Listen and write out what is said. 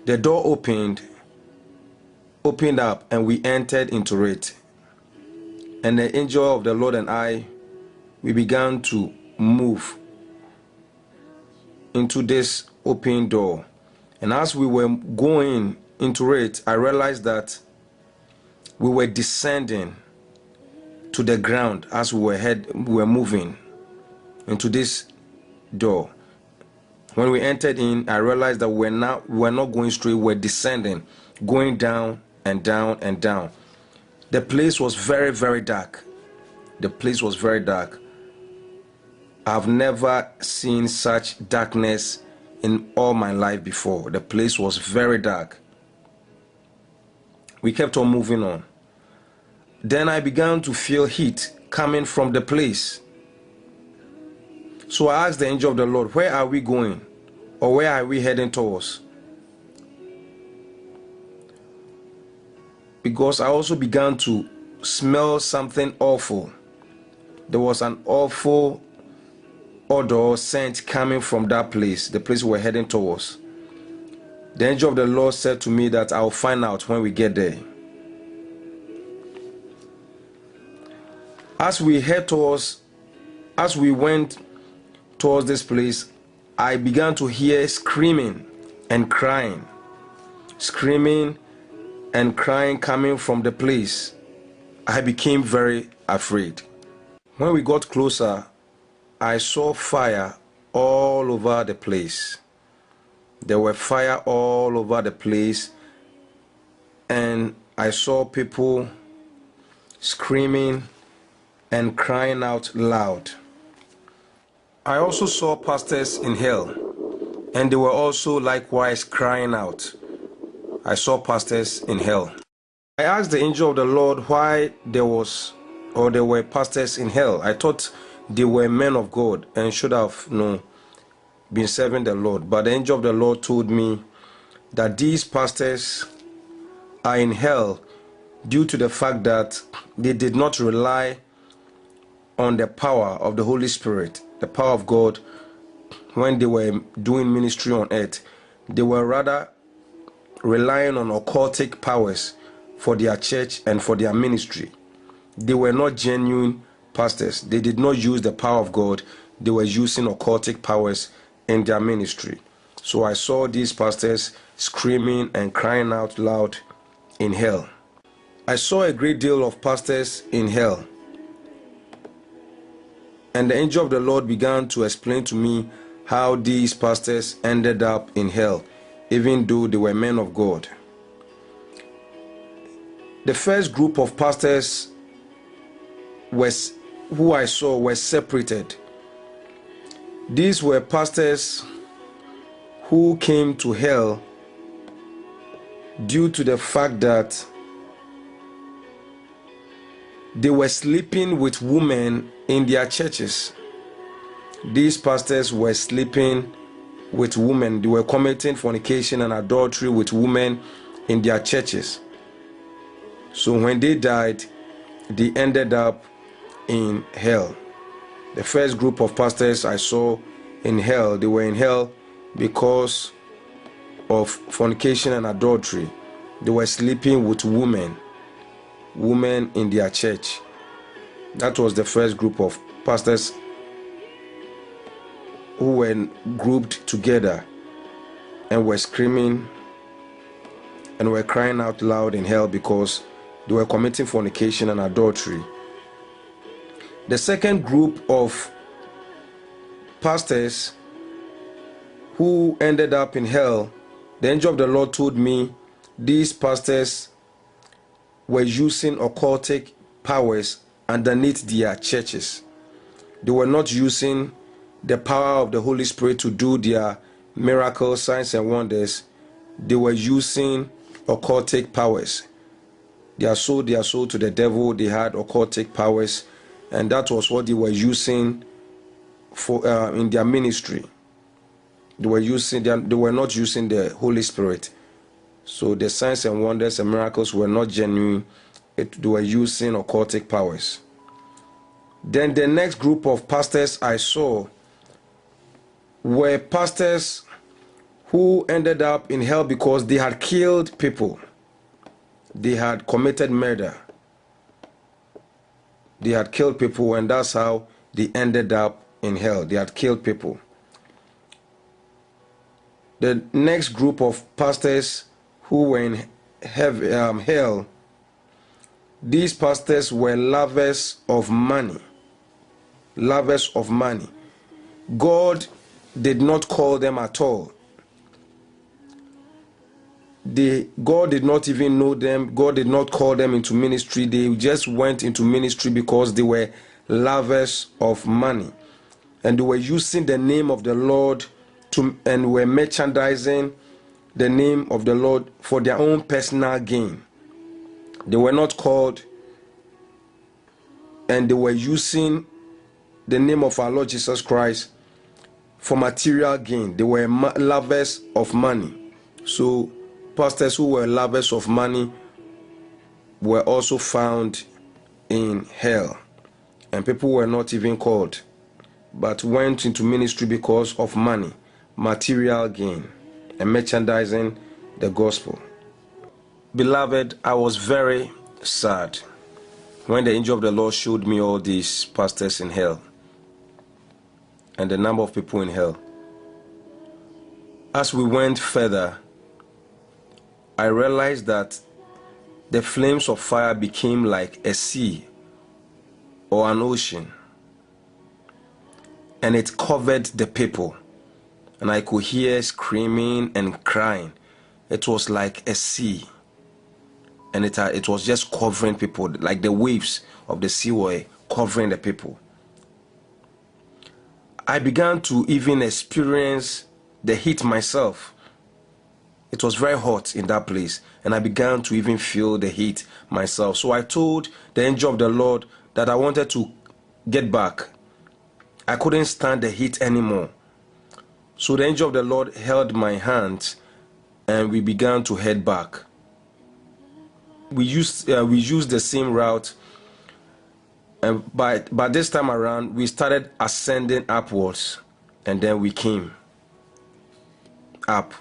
the door opened up, and we entered into it. And the angel of the Lord and I, we began to move into this open door. And as we were going into it, I realized that we were descending to the ground as we were moving into this door. When we entered in, I realized that we're not going straight, we're descending, going down and down and down. The place was very, very dark. The place was very dark. I've never seen such darkness in all my life before. The place was very dark. We kept on moving on. Then I began to feel heat coming from the place. So I asked the angel of the Lord, where are we going? Or where are we heading towards? Because I also began to smell something awful. There was an awful odor, scent coming from that place, the place we're heading towards. The angel of the Lord said to me that I'll find out when we get there. As we went towards this place, I began to hear screaming and crying. Screaming and crying coming from the place. I became very afraid. When we got closer, I saw fire all over the place. There were fire all over the place, and I saw people screaming and crying out loud. I also saw pastors in hell, and they were also likewise crying out. I saw pastors in hell. I asked the angel of the Lord why there were pastors in hell. I thought they were men of God and should have been serving the Lord. But the angel of the Lord told me that these pastors are in hell due to the fact that they did not rely on the power of the Holy Spirit, the power of God, when they were doing ministry on earth. They were rather relying on occultic powers for their church and for their ministry. They were not genuine pastors. They did not use the power of God. They were using occultic powers in their ministry. So I saw these pastors screaming and crying out loud in hell. I saw a great deal of pastors in hell. And the angel of the Lord began to explain to me how these pastors ended up in hell, even though they were men of God. The first group of pastors who I saw were separated. These were pastors who came to hell due to the fact that they were sleeping with women in their churches. These pastors were sleeping with women. They were committing fornication and adultery with women in their churches. So when they died, they ended up in hell. The first group of pastors I saw in hell, they were in hell because of fornication and adultery. They were sleeping with women in their church. That was the first group of pastors who were grouped together and were screaming and were crying out loud in hell because they were committing fornication and adultery. The second group of pastors who ended up in hell, the angel of the Lord told me these pastors were using occultic powers underneath their churches. They were not using the power of the Holy Spirit to do their miracles, signs and wonders. They were using occultic powers. They sold their soul to the devil. They had occultic powers, and that was what they were using for in their ministry. They were not using the Holy Spirit. So the signs and wonders and miracles were not genuine. They were using occultic powers. Then the next group of pastors I saw were pastors who ended up in hell because they had killed people. They had committed murder. They had killed people, and that's how they ended up in hell. They had killed people. The next group of pastors who were in hell, these pastors were lovers of money. Lovers of money. God did not call them at all. God did not even know them. God did not call them into ministry. They just went into ministry because they were lovers of money. And they were using the name of the Lord and were merchandising the name of the Lord for their own personal gain. They were not called, and they were using the name of our Lord Jesus Christ for material gain. They were lovers of money. So pastors who were lovers of money were also found in hell. And people were not even called, but went into ministry because of money, material gain, and merchandising the gospel. Beloved, I was very sad when the angel of the Lord showed me all these pastors in hell and the number of people in hell. As we went further, I realized that the flames of fire became like a sea or an ocean, and it covered the people, and I could hear screaming and crying. It was like a sea, and it was just covering people, like the waves of the sea were covering the people. I began to even experience the heat myself. It was very hot in that place, and I began to even feel the heat myself. So I told the angel of the Lord that I wanted to get back. I couldn't stand the heat anymore. So the angel of the Lord held my hand, and we began to head back. We used the same route, and by this time around, we started ascending upwards, and then we came up.